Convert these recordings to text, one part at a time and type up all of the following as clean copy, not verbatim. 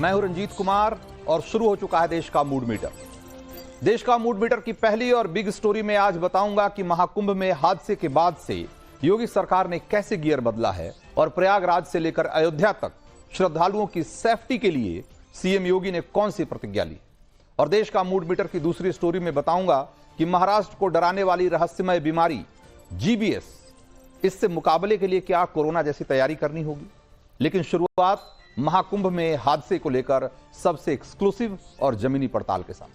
मैं हूं रंजीत कुमार और शुरू हो चुका है देश का मूड मीटर। देश का मूड मीटर की पहली और बिग स्टोरी में आज बताऊंगा कि महाकुंभ में हादसे के बाद से योगी सरकार ने कैसे गियर बदला है और प्रयागराज से लेकर अयोध्या तक श्रद्धालुओं की सेफ्टी के लिए सीएम योगी ने कौन सी प्रतिज्ञा ली। और देश का मूड मीटर की दूसरी स्टोरी में बताऊंगा कि महाराष्ट्र को डराने वाली रहस्यमय बीमारी जीबीएस, इससे मुकाबले के लिए क्या कोरोना जैसी तैयारी करनी होगी। लेकिन शुरुआत महाकुंभ में हादसे को लेकर सबसे एक्सक्लूसिव और जमीनी पड़ताल के साथ।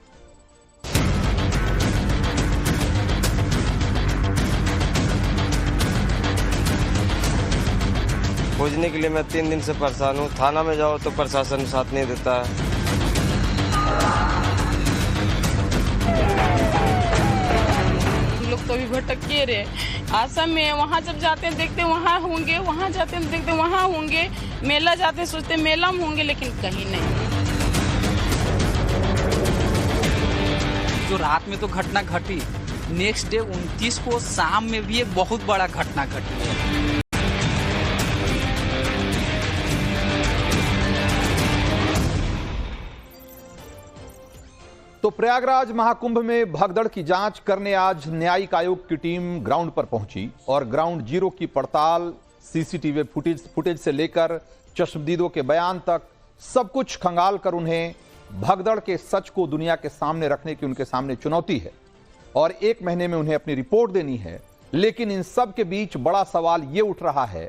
खोजने के लिए मैं 3 दिन से परेशान हूँ। थाना में जाओ तो प्रशासन साथ नहीं देता है। लोग तो अभी भटक के रहे आसाम में, वहाँ जब जाते हैं देखते वहाँ होंगे, वहाँ जाते हैं देखते वहाँ होंगे, मेला जाते हैं सोचते मेला में होंगे, लेकिन कहीं नहीं। जो रात में तो घटना घटी, नेक्स्ट डे 29 को शाम में भी एक बहुत बड़ा घटना घटी है। तो प्रयागराज महाकुंभ में भगदड़ की जांच करने आज न्यायिक आयोग की टीम ग्राउंड पर पहुंची और ग्राउंड जीरो की पड़ताल, सीसीटीवी फुटेज से लेकर चश्मदीदों के बयान तक सब कुछ खंगाल कर उन्हें भगदड़ के सच को दुनिया के सामने रखने की उनके सामने चुनौती है और 1 महीने में उन्हें अपनी रिपोर्ट देनी है। लेकिन इन सब के बीच बड़ा सवाल यह उठ रहा है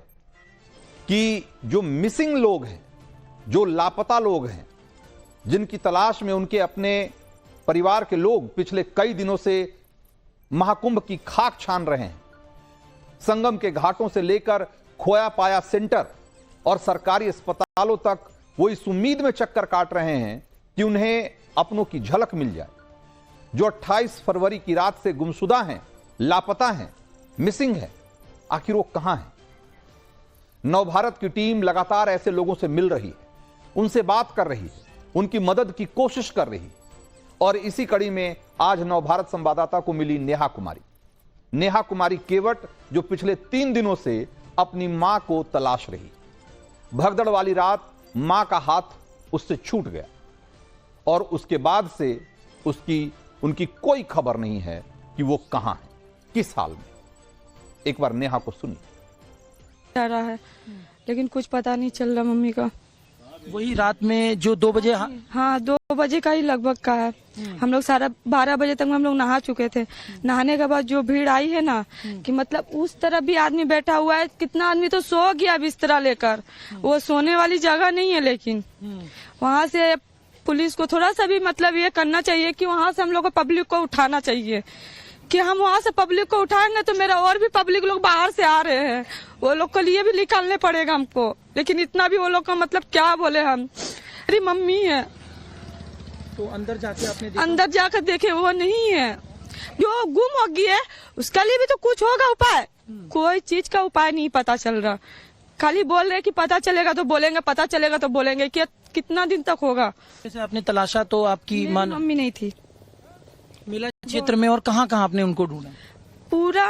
कि जो मिसिंग लोग हैं, जो लापता लोग हैं, जिनकी तलाश में उनके अपने परिवार के लोग पिछले कई दिनों से महाकुंभ की खाक छान रहे हैं, संगम के घाटों से लेकर खोया पाया सेंटर और सरकारी अस्पतालों तक वो इस उम्मीद में चक्कर काट रहे हैं कि उन्हें अपनों की झलक मिल जाए। जो 28 फरवरी की रात से गुमशुदा हैं, लापता हैं, मिसिंग है, आखिर वो कहां हैं। नवभारत की टीम लगातार ऐसे लोगों से मिल रही है, उनसे बात कर रही है, उनकी मदद की कोशिश कर रही है। और इसी कड़ी में आज नवभारत संवाददाता को मिली नेहा कुमारी केवट, जो पिछले 3 दिनों से अपनी मां को तलाश रही। भगदड़ वाली रात मां का हाथ उससे छूट गया और उसके बाद से उनकी कोई खबर नहीं है कि वो कहां है, किस हाल में। एक बार नेहा को सुनिए। डर रहा है लेकिन कुछ पता नहीं चल रहा मम्मी का। वही रात में जो 2 बजे, हाँ 2 बजे का ही लगभग का है। हम लोग सारा 12 बजे तक हम लोग नहा चुके थे। नहाने के बाद जो भीड़ आई है ना, कि मतलब उस तरफ भी आदमी बैठा हुआ है, कितना आदमी तो सो गया बिस्तरा लेकर। वो सोने वाली जगह नहीं है, लेकिन वहाँ से पुलिस को थोड़ा सा भी मतलब ये करना चाहिए कि वहाँ से हम लोग को पब्लिक को उठाना चाहिए कि हम वहाँ से पब्लिक को उठाएंगे तो मेरा और भी पब्लिक लोग बाहर से आ रहे हैं, वो लोग के लिए भी निकालने पड़ेगा हमको। लेकिन इतना भी वो लोग का मतलब क्या बोले हम। मेरी मम्मी है तो अंदर जाके आपने अंदर जाकर देखे वो नहीं है, जो गुम हो गई है उसका लिए भी तो कुछ होगा उपाय। कोई चीज का उपाय नहीं पता चल रहा। खाली बोल रहे कि पता चलेगा तो बोलेंगे, पता चलेगा तो बोलेंगे। कितना दिन तक होगा। जैसे आपने तलाशा तो आपकी मम्मी नहीं थी मिला क्षेत्र में, और कहाँ कहाँ आपने उनको ढूंढा? पूरा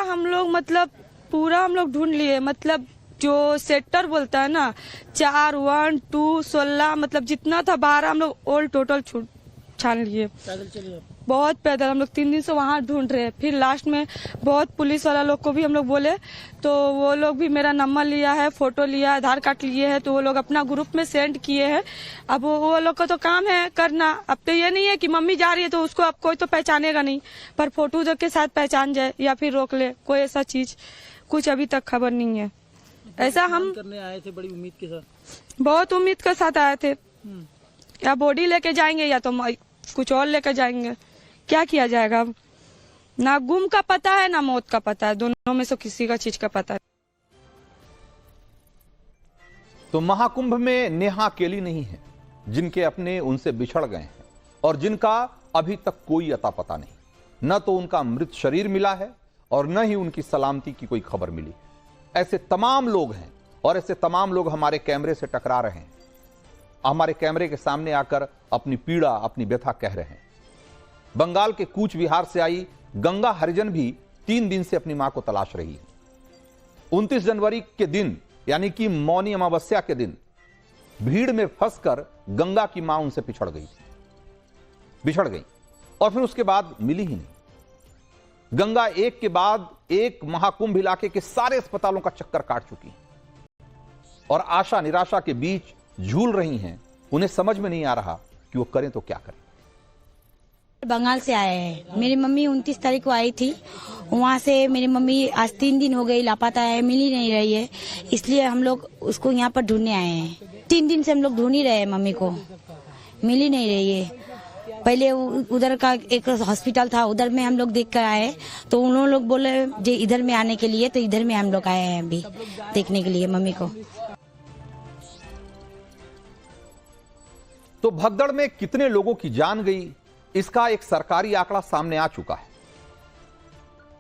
हम लोग ढूंढ लिए। मतलब जो सेक्टर बोलता है ना, 4, 1, 2, 16, मतलब जितना था 12 हम लोग ऑल टोटल छान लिए। पैदल चलिए? बहुत पैदल हम लोग 3 दिन से वहाँ ढूंढ रहे हैं। फिर लास्ट में बहुत पुलिस वाला लोग को भी हम लोग बोले, तो वो लोग भी मेरा नंबर लिया है, फोटो लिया, आधार कार्ड लिए है, तो वो लोग अपना ग्रुप में सेंड किए हैं। अब वो लोग का तो काम है करना। अब तो ये नहीं है कि मम्मी जा रही है तो उसको अब कोई तो पहचानेगा नहीं, पर फोटो के साथ पहचान जाए या फिर रोक ले, कोई ऐसा चीज कुछ अभी तक खबर नहीं है। ऐसा हम करने आए थे बड़ी उम्मीद के साथ, बहुत उम्मीद के साथ आए थे। या बॉडी लेके जाएंगे या तो कुछ और लेकर जाएंगे। क्या किया जाएगा अब? ना गुम का पता है ना मौत का पता है, दोनों में से किसी का चीज का पता है। तो महाकुंभ में नेहा अकेली नहीं है जिनके अपने उनसे बिछड़ गए हैं और जिनका अभी तक कोई अता पता नहीं। न तो उनका मृत शरीर मिला है और न ही उनकी सलामती की कोई खबर मिली। ऐसे तमाम लोग हैं और ऐसे तमाम लोग हमारे कैमरे से टकरा रहे हैं, हमारे कैमरे के सामने आकर अपनी पीड़ा, अपनी व्यथा कह रहे हैं। बंगाल के कूच बिहार से आई गंगा हरिजन भी 3 दिन से अपनी मां को तलाश रही है। 29 जनवरी के दिन यानी कि मौनी अमावस्या के दिन भीड़ में फंसकर गंगा की मां उनसे बिछड़ गई और फिर उसके बाद मिली ही नहीं। गंगा एक के बाद एक महाकुंभ इलाके के सारे अस्पतालों का चक्कर काट चुकी और आशा निराशा के बीच झूल रही हैं। उन्हें समझ में नहीं आ रहा कि वो करें तो क्या करें। बंगाल से आए हैं। मेरी मम्मी 29 तारीख को आई थी। वहाँ से मेरी मम्मी आज 3 दिन हो गई लापता है, मिल ही नहीं रही है। इसलिए हम लोग उसको यहाँ पर ढूंढने आए हैं। 3 दिन से हम लोग ढूंढ ही रहे हैं मम्मी को, मिल ही नहीं रही है। पहले उधर का एक हॉस्पिटल था, उधर में हम लोग देख कर आए तो उन्होंने लोग बोले इधर में आने के लिए, तो इधर में हम लोग आए हैं अभी देखने के लिए मम्मी को। तो भगदड़ में कितने लोगों की जान गई, इसका एक सरकारी आंकड़ा सामने आ चुका है।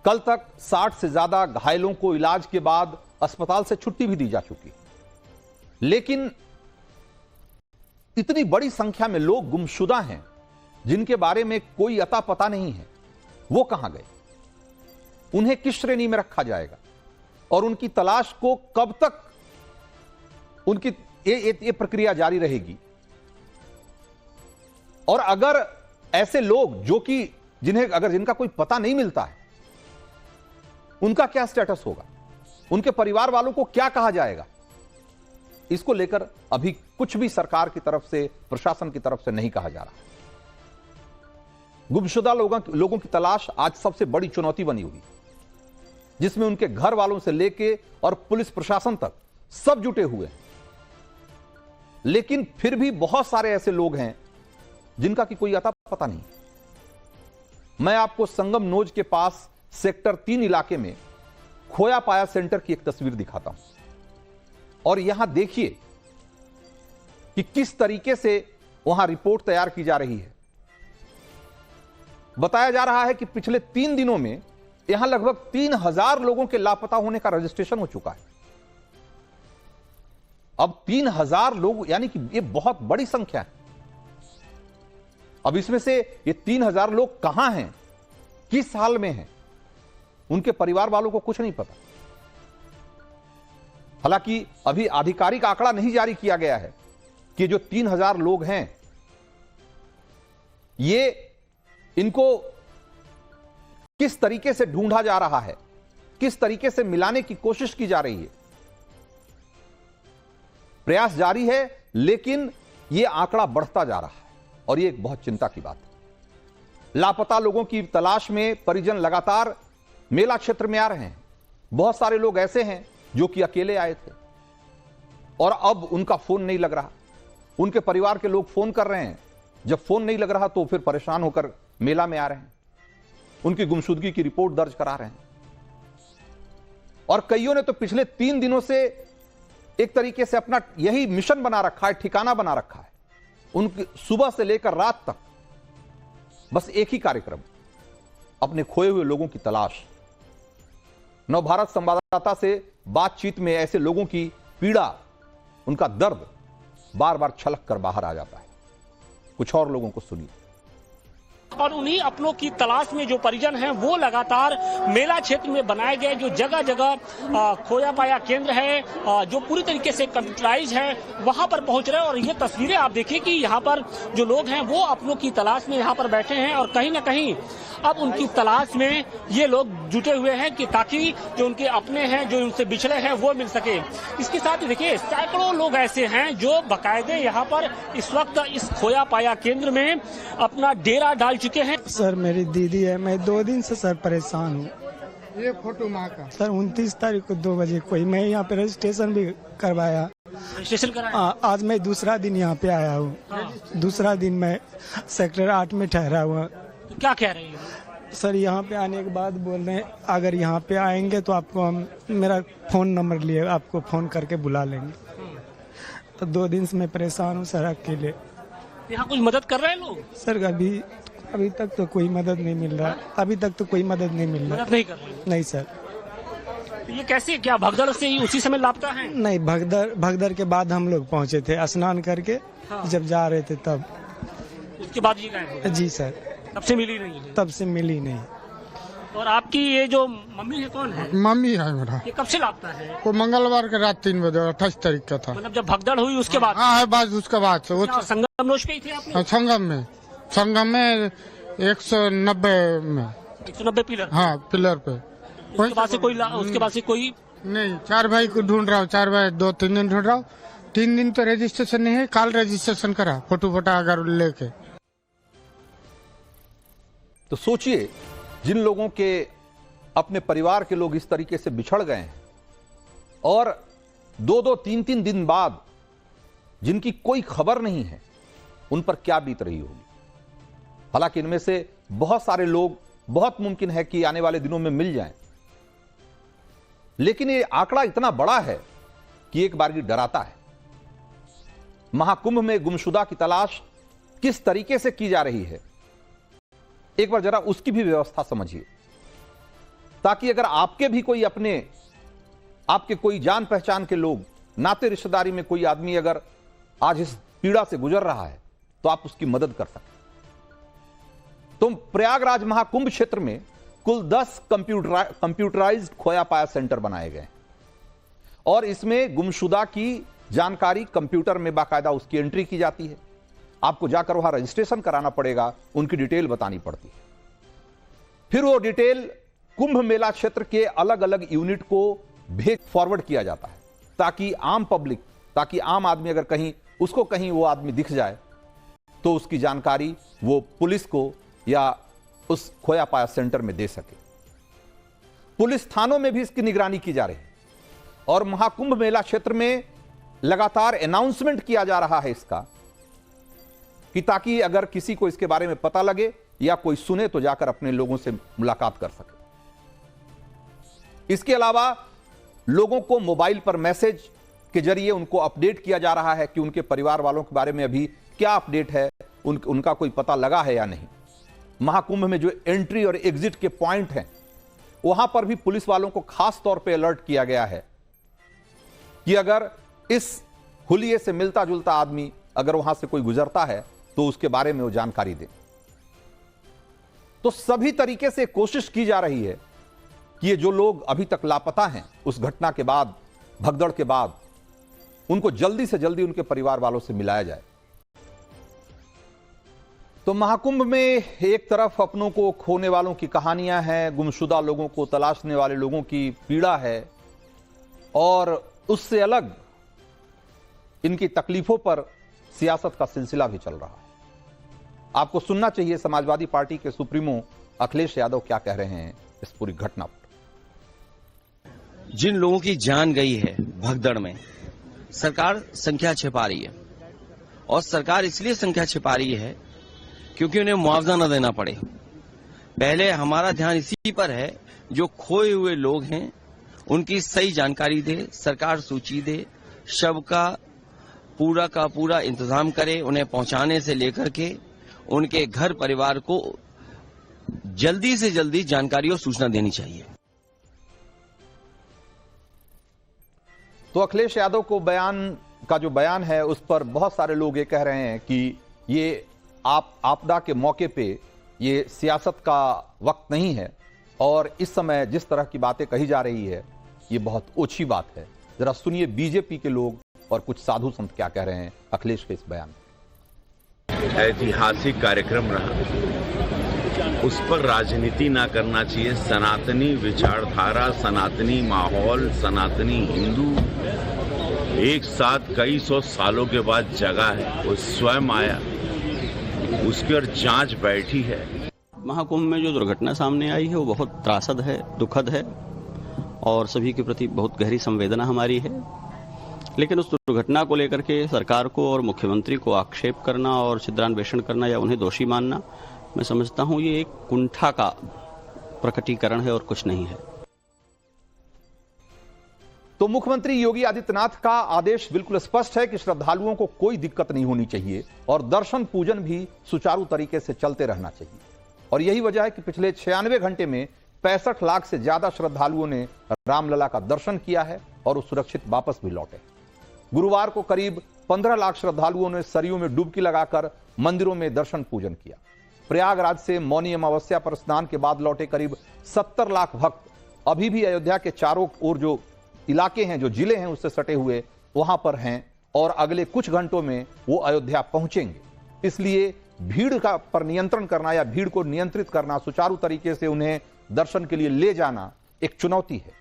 कल तक 60 से ज्यादा घायलों को इलाज के बाद अस्पताल से छुट्टी भी दी जा चुकी, लेकिन इतनी बड़ी संख्या में लोग गुमशुदा हैं जिनके बारे में कोई अता पता नहीं है। वो कहां गए, उन्हें किस श्रेणी में रखा जाएगा और उनकी तलाश को कब तक उनकी ये प्रक्रिया जारी रहेगी। और अगर ऐसे लोग जो कि जिनका कोई पता नहीं मिलता है, उनका क्या स्टेटस होगा, उनके परिवार वालों को क्या कहा जाएगा, इसको लेकर अभी कुछ भी सरकार की तरफ से, प्रशासन की तरफ से नहीं कहा जा रहा। गुमशुदा लोगों की तलाश आज सबसे बड़ी चुनौती बनी हुई, जिसमें उनके घर वालों से लेके और पुलिस प्रशासन तक सब जुटे हुए हैं। लेकिन फिर भी बहुत सारे ऐसे लोग हैं जिनका कि कोई अता पता नहीं। मैं आपको संगम नोज के पास सेक्टर 3 इलाके में खोया पाया सेंटर की एक तस्वीर दिखाता हूं और यहां देखिए कि किस तरीके से वहां रिपोर्ट तैयार की जा रही है। बताया जा रहा है कि पिछले 3 दिनों में यहां लगभग 3000 लोगों के लापता होने का रजिस्ट्रेशन हो चुका है। अब 3000 लोग, यानी कि यह बहुत बड़ी संख्या है। अब इसमें से ये 3000 लोग कहां हैं, किस हाल में हैं, उनके परिवार वालों को कुछ नहीं पता। हालांकि अभी आधिकारिक आंकड़ा नहीं जारी किया गया है कि जो 3000 लोग हैं, ये इनको किस तरीके से ढूंढा जा रहा है, किस तरीके से मिलाने की कोशिश की जा रही है। प्रयास जारी है, लेकिन यह आंकड़ा बढ़ता जा रहा है और यह एक बहुत चिंता की बात है। लापता लोगों की तलाश में परिजन लगातार मेला क्षेत्र में आ रहे हैं। बहुत सारे लोग ऐसे हैं जो कि अकेले आए थे और अब उनका फोन नहीं लग रहा। उनके परिवार के लोग फोन कर रहे हैं, जब फोन नहीं लग रहा तो फिर परेशान होकर मेला में आ रहे हैं, उनकी गुमशुदगी की रिपोर्ट दर्ज करा रहे हैं। और कईयों ने तो पिछले 3 दिनों से एक तरीके से अपना यही मिशन बना रखा है, ठिकाना बना रखा है। उनकी सुबह से लेकर रात तक बस एक ही कार्यक्रम, अपने खोए हुए लोगों की तलाश। नवभारत संवाददाता से बातचीत में ऐसे लोगों की पीड़ा, उनका दर्द बार बार छलक कर बाहर आ जाता है। कुछ और लोगों को सुनिए। और उन्हीं अपनों की तलाश में जो परिजन हैं वो लगातार मेला क्षेत्र में बनाए गए जो जगह जगह खोया पाया केंद्र है, जो पूरी तरीके से कंप्यूटराइज है, वहां पर पहुंच रहे हैं। और ये तस्वीरें आप देखिए कि यहाँ पर जो लोग हैं वो अपनों की तलाश में यहाँ पर बैठे हैं और कहीं ना कहीं अब उनकी तलाश में ये लोग जुटे हुए हैं कि ताकि जो उनके अपने हैं, जो उनसे बिछड़े हैं, वो मिल सके। इसके साथ ही देखिए सैकड़ों लोग ऐसे हैं जो बाकायदे यहाँ पर इस वक्त इस खोया पाया केंद्र में अपना डेरा डाल चुके हैं। सर मेरी दीदी है, मैं 2 दिन से सर परेशान हूँ। ये फोटो माँ का सर 29 तारीख को 2 बजे कोई, मैं यहाँ पे रजिस्ट्रेशन भी करवाया। रजिस्ट्रेशन कराया? आज मैं दूसरा दिन यहाँ पे आया हूँ। दूसरा दिन मैं सेक्टर 8 में ठहरा हुआ। तो क्या कह रही है सर? यहाँ पे आने के बाद बोल रहे हैं अगर यहाँ पे आएंगे तो आपको हम मेरा फोन नंबर लिए आपको फोन करके बुला लेंगे। तो 2 दिन से मैं परेशान हूँ सर अकेले। यहाँ कुछ मदद कर रहे हैं लोग? सर अभी तक तो कोई मदद नहीं मिल रहा। अभी तक तो कोई मदद नहीं मिल रहा। मदद नहीं कर रहे? नहीं सर। ये कैसे, क्या भगदड़ से ही उसी समय लापता है? नहीं, भगदड़ के बाद हम लोग पहुँचे थे स्नान करके। हाँ। जब जा रहे थे तब। उसके बाद ये गायब हो गए? जी सर। तब से मिली नहीं? तब से मिली नहीं। और आपकी ये जो मम्मी है कौन है? मम्मी है मेरा। ये कब से लापता है? वो मंगलवार के रात 3 बजे 28 तारीख का था। मतलब जब भगदड़ हुई उसके बाद? हाँ है, बस उसके बाद से वो संगम रोड पे ही थे आप? संगम में 190 में 190 पिलर। हाँ पिलर पे। उसके बाद से कोई नहीं, 4 भाई को ढूंढ रहा हूँ। 4 भाई 2-3 दिन ढूंढ रहा हूँ। 3 दिन तो रजिस्ट्रेशन नहीं है, कल रजिस्ट्रेशन करा फोटो अगर लेके। तो सोचिए, जिन लोगों के अपने परिवार के लोग इस तरीके से बिछड़ गए हैं और 2-2, 3-3 दिन बाद जिनकी कोई खबर नहीं है, उन पर क्या बीत रही होगी। हालांकि इनमें से बहुत सारे लोग बहुत मुमकिन है कि आने वाले दिनों में मिल जाएं, लेकिन ये आंकड़ा इतना बड़ा है कि एक बार डराता है। महाकुंभ में गुमशुदा की तलाश किस तरीके से की जा रही है, एक बार जरा उसकी भी व्यवस्था समझिए, ताकि अगर आपके भी कोई आपके कोई जान पहचान के लोग, नाते रिश्तेदारी में कोई आदमी अगर आज इस पीड़ा से गुजर रहा है तो आप उसकी मदद कर सकें। तो प्रयागराज महाकुंभ क्षेत्र में कुल 10 कंप्यूटराइज्ड खोया पाया सेंटर बनाए गए और इसमें गुमशुदा की जानकारी कंप्यूटर में बाकायदा उसकी एंट्री की जाती है। आपको जाकर वहां रजिस्ट्रेशन कराना पड़ेगा, उनकी डिटेल बतानी पड़ती है। फिर वो डिटेल कुंभ मेला क्षेत्र के अलग अलग यूनिट को भेज फॉरवर्ड किया जाता है, ताकि आम आदमी अगर कहीं वो आदमी दिख जाए तो उसकी जानकारी वो पुलिस को या उस खोया पाया सेंटर में दे सके। पुलिस थानों में भी इसकी निगरानी की जा रही है और महाकुंभ मेला क्षेत्र में लगातार अनाउंसमेंट किया जा रहा है इसका, कि ताकि अगर किसी को इसके बारे में पता लगे या कोई सुने तो जाकर अपने लोगों से मुलाकात कर सके। इसके अलावा लोगों को मोबाइल पर मैसेज के जरिए उनको अपडेट किया जा रहा है कि उनके परिवार वालों के बारे में अभी क्या अपडेट है, उनका कोई पता लगा है या नहीं। महाकुंभ में जो एंट्री और एग्जिट के पॉइंट हैं, वहां पर भी पुलिस वालों को खास तौर पे अलर्ट किया गया है कि अगर इस हुलिये से मिलता जुलता आदमी अगर वहां से कोई गुजरता है तो उसके बारे में वो जानकारी दे। तो सभी तरीके से कोशिश की जा रही है कि ये जो लोग अभी तक लापता हैं उस घटना के बाद, भगदड़ के बाद, उनको जल्दी से जल्दी उनके परिवार वालों से मिलाया जाए। तो महाकुंभ में एक तरफ अपनों को खोने वालों की कहानियां हैं, गुमशुदा लोगों को तलाशने वाले लोगों की पीड़ा है, और उससे अलग इनकी तकलीफों पर सियासत का सिलसिला भी चल रहा है। आपको सुनना चाहिए समाजवादी पार्टी के सुप्रीमो अखिलेश यादव क्या कह रहे हैं इस पूरी घटना पर। जिन लोगों की जान गई है भगदड़ में, सरकार संख्या छिपा रही है, और सरकार इसलिए संख्या छिपा रही है क्योंकि उन्हें मुआवजा न देना पड़े। पहले हमारा ध्यान इसी पर है, जो खोए हुए लोग हैं उनकी सही जानकारी दे, सरकार सूची दे, शव का पूरा इंतजाम करे, उन्हें पहुंचाने से लेकर के उनके घर परिवार को जल्दी से जल्दी जानकारी और सूचना देनी चाहिए। तो अखिलेश यादव को जो बयान है उस पर बहुत सारे लोग ये कह रहे हैं कि ये आपदा के मौके पे ये सियासत का वक्त नहीं है, और इस समय जिस तरह की बातें कही जा रही है ये बहुत ओछी बात है। जरा सुनिए बीजेपी के लोग और कुछ साधु संत क्या कह रहे हैं अखिलेश के इस बयान। ऐतिहासिक कार्यक्रम रहा, उस पर राजनीति ना करना चाहिए। सनातनी विचारधारा, सनातनी माहौल, सनातनी हिंदू एक साथ कई सौ सालों के बाद जगा है, वो स्वयं आया, उसकी और जांच बैठी है। महाकुंभ में जो दुर्घटना सामने आई है वो बहुत त्रासद है, दुखद है, और सभी के प्रति बहुत गहरी संवेदना हमारी है। लेकिन उस दुर्घटना को लेकर के सरकार को और मुख्यमंत्री को आक्षेप करना और छिद्रान्वेषण करना या उन्हें दोषी मानना, मैं समझता हूं ये एक कुंठा का प्रकटीकरण है और कुछ नहीं है। तो मुख्यमंत्री योगी आदित्यनाथ का आदेश बिल्कुल स्पष्ट है कि श्रद्धालुओं को कोई दिक्कत नहीं होनी चाहिए और दर्शन पूजन भी सुचारू तरीके से चलते रहना चाहिए। और यही वजह है कि पिछले 96 घंटे में 65 लाख से ज्यादा श्रद्धालुओं ने रामलला का दर्शन किया है और वो सुरक्षित वापस भी लौटे। गुरुवार को करीब 15 लाख श्रद्धालुओं ने सरयू में डुबकी लगाकर मंदिरों में दर्शन पूजन किया। प्रयागराज से मौनी अमावस्या पर स्नान के बाद लौटे करीब 70 लाख भक्त अभी भी अयोध्या के चारों ओर जो इलाके हैं, जो जिले हैं उससे सटे हुए वहां पर हैं और अगले कुछ घंटों में वो अयोध्या पहुंचेंगे। इसलिए भीड़ का पर नियंत्रण करना या भीड़ को नियंत्रित करना, सुचारू तरीके से उन्हें दर्शन के लिए ले जाना एक चुनौती है।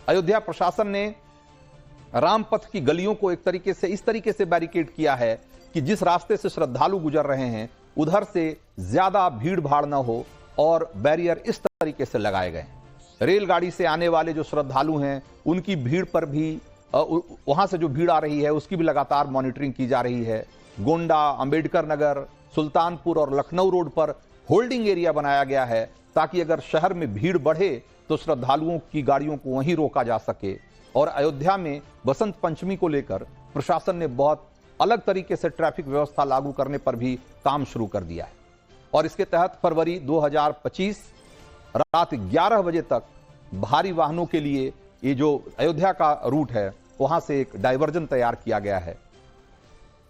अयोध्या प्रशासन ने रामपथ की गलियों को इस तरीके से बैरिकेड किया है कि जिस रास्ते से श्रद्धालु गुजर रहे हैं उधर से ज्यादा भीड़ भाड़ न हो और बैरियर इस तरीके से लगाए गए हैं। रेलगाड़ी से आने वाले जो श्रद्धालु हैं उनकी भीड़ पर भी वहां से जो भीड़ आ रही है उसकी भी लगातार मॉनिटरिंग की जा रही है। गोंडा, अंबेडकर नगर, सुल्तानपुर और लखनऊ रोड पर होल्डिंग एरिया बनाया गया है ताकि अगर शहर में भीड़ बढ़े तो श्रद्धालुओं की गाड़ियों को वहीं रोका जा सके। और अयोध्या में बसंत पंचमी को लेकर प्रशासन ने बहुत अलग तरीके से ट्रैफिक व्यवस्था लागू करने पर भी काम शुरू कर दिया है और इसके तहत फरवरी 2025 रात 11 बजे तक भारी वाहनों के लिए ये जो अयोध्या का रूट है वहां से एक डायवर्जन तैयार किया गया है।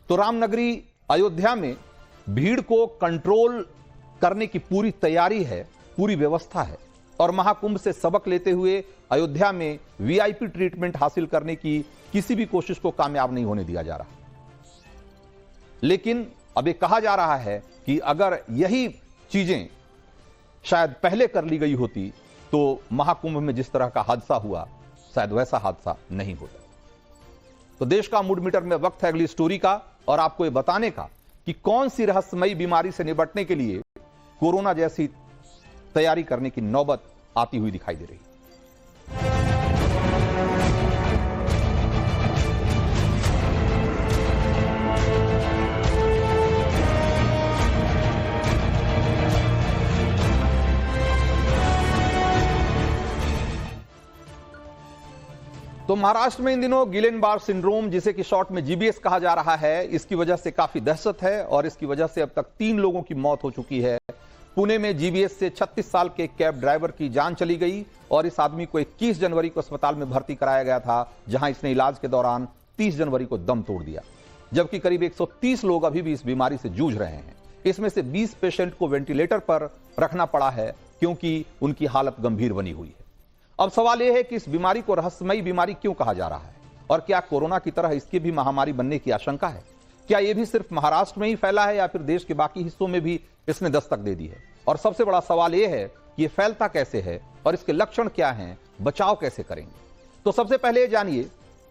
तो रामनगरी अयोध्या में भीड़ को कंट्रोल करने की पूरी तैयारी है, पूरी व्यवस्था है और महाकुंभ से सबक लेते हुए अयोध्या में वीआईपी ट्रीटमेंट हासिल करने की किसी भी कोशिश को कामयाब नहीं होने दिया जा रहा। लेकिन अब ये कहा जा रहा है कि अगर यही चीजें शायद पहले कर ली गई होती तो महाकुंभ में जिस तरह का हादसा हुआ शायद वैसा हादसा नहीं होता। तो देश का मूड मीटर में वक्त है अगली स्टोरी का और आपको ये बताने का कि कौन सी रहस्यमयी बीमारी से निपटने के लिए कोरोना जैसी तैयारी करने की नौबत आती हुई दिखाई दे रही है। तो महाराष्ट्र में इन दिनों गिलेन-बार सिंड्रोम, जिसे कि शॉर्ट में जीबीएस कहा जा रहा है, इसकी वजह से काफी दहशत है और इसकी वजह से अब तक 3 लोगों की मौत हो चुकी है। पुणे में जीबीएस से 36 साल के कैब ड्राइवर की जान चली गई और इस आदमी को 21 जनवरी को अस्पताल में भर्ती कराया गया था, जहां इसने इलाज के दौरान 30 जनवरी को दम तोड़ दिया। जबकि करीब 130 लोग अभी भी इस बीमारी से जूझ रहे हैं। इसमें से 20 पेशेंट को वेंटिलेटर पर रखना पड़ा है क्योंकि उनकी हालत गंभीर बनी हुई है। अब सवाल यह है कि इस बीमारी को रहस्यमयी बीमारी क्यों कहा जा रहा है और क्या कोरोना की तरह इसकी भी महामारी बनने की आशंका है? क्या यह भी सिर्फ महाराष्ट्र में ही फैला है या फिर देश के बाकी हिस्सों में भी इसने दस्तक दे दी है? और सबसे बड़ा सवाल यह है कि यह फैलता कैसे है और इसके लक्षण क्या हैं, बचाव कैसे करेंगे? तो सबसे पहले जानिए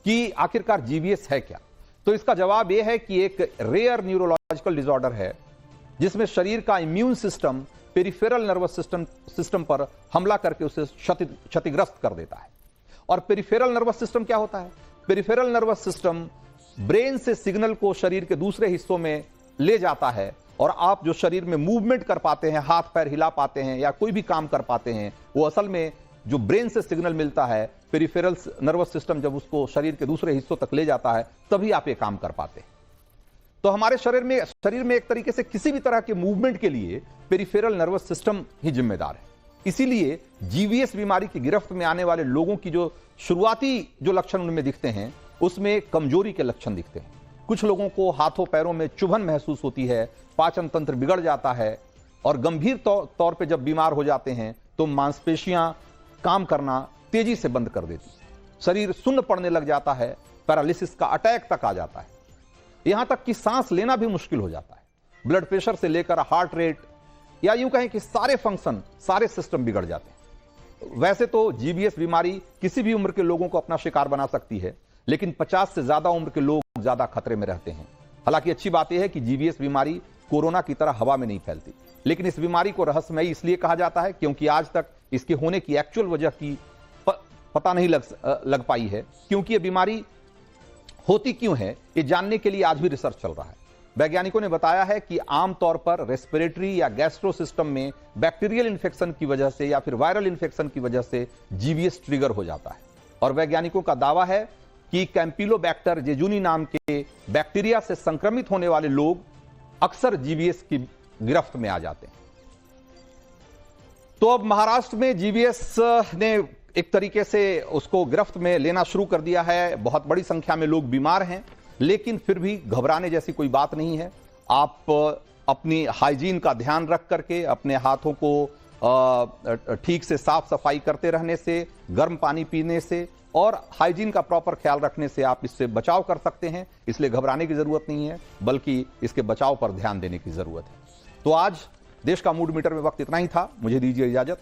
कि आखिरकार जीबीएस है क्या। तो इसका जवाब यह है कि एक रेयर न्यूरोलॉजिकल डिसऑर्डर है जिसमें शरीर का immune system peripheral nervous system पर हमला करके उसे क्षतिग्रस्त कर देता है। और पेरिफेरल नर्वस सिस्टम क्या होता है? पेरिफेरल नर्वस सिस्टम ब्रेन से सिग्नल को शरीर के दूसरे हिस्सों में ले जाता है और आप जो शरीर में मूवमेंट कर पाते हैं, हाथ पैर हिला पाते हैं या कोई भी काम कर पाते हैं, वो असल में जो ब्रेन से सिग्नल मिलता है, पेरिफेरल नर्वस सिस्टम जब उसको शरीर के दूसरे हिस्सों तक ले जाता है तभी आप ये काम कर पाते हैं। तो हमारे शरीर में एक तरीके से किसी भी तरह के मूवमेंट के लिए पेरिफेरल नर्वस सिस्टम ही जिम्मेदार है। इसीलिए जीवीएस बीमारी की गिरफ्त में आने वाले लोगों की जो शुरुआती जो लक्षण उनमें दिखते हैं उसमें कमजोरी के लक्षण दिखते हैं। कुछ लोगों को हाथों पैरों में चुभन महसूस होती है, पाचन तंत्र बिगड़ जाता है और गंभीर तौर पे जब बीमार हो जाते हैं तो मांसपेशियां काम करना तेजी से बंद कर देती, शरीर सुन्न पड़ने लग जाता है, पैरालिसिस का अटैक तक आ जाता है, यहां तक कि सांस लेना भी मुश्किल हो जाता है। ब्लड प्रेशर से लेकर हार्ट रेट या यूं कहें कि सारे फंक्शन, सारे सिस्टम बिगड़ जाते हैं। वैसे तो जीबीएस बीमारी किसी भी उम्र के लोगों को अपना शिकार बना सकती है, लेकिन 50 से ज्यादा उम्र के लोग ज्यादा खतरे में रहते हैं। हालांकि अच्छी बात यह है कि जीबीएस बीमारी कोरोना की तरह हवा में नहीं फैलती, लेकिन इस बीमारी को रहस्यमयी इसलिए कहा जाता है क्योंकि आज तक इसके होने की एक्चुअल वजह की पता नहीं लग पाई है। क्योंकि यह बीमारी होती क्यों है, ये जानने के लिए आज भी रिसर्च चल रहा है। वैज्ञानिकों ने बताया है कि आमतौर पर रेस्पिरेटरी या गैस्ट्रो सिस्टम में बैक्टीरियल इन्फेक्शन की वजह से या फिर वायरल इन्फेक्शन की वजह से जीवीएस ट्रिगर हो जाता है। और वैज्ञानिकों का दावा है कि कैंपिलोबैक्टर जेजुनी नाम के बैक्टीरिया से संक्रमित होने वाले लोग अक्सर जीवीएस की गिरफ्त में आ जाते हैं। तो अब महाराष्ट्र में जीवीएस ने एक तरीके से उसको गिरफ्त में लेना शुरू कर दिया है। बहुत बड़ी संख्या में लोग बीमार हैं, लेकिन फिर भी घबराने जैसी कोई बात नहीं है। आप अपनी हाइजीन का ध्यान रख करके, अपने हाथों को ठीक से साफ सफाई करते रहने से, गर्म पानी पीने से और हाइजीन का प्रॉपर ख्याल रखने से आप इससे बचाव कर सकते हैं। इसलिए घबराने की जरूरत नहीं है, बल्कि इसके बचाव पर ध्यान देने की जरूरत है। तो आज देश का मूड मीटर में वक्त इतना ही था। मुझे दीजिए इजाजत।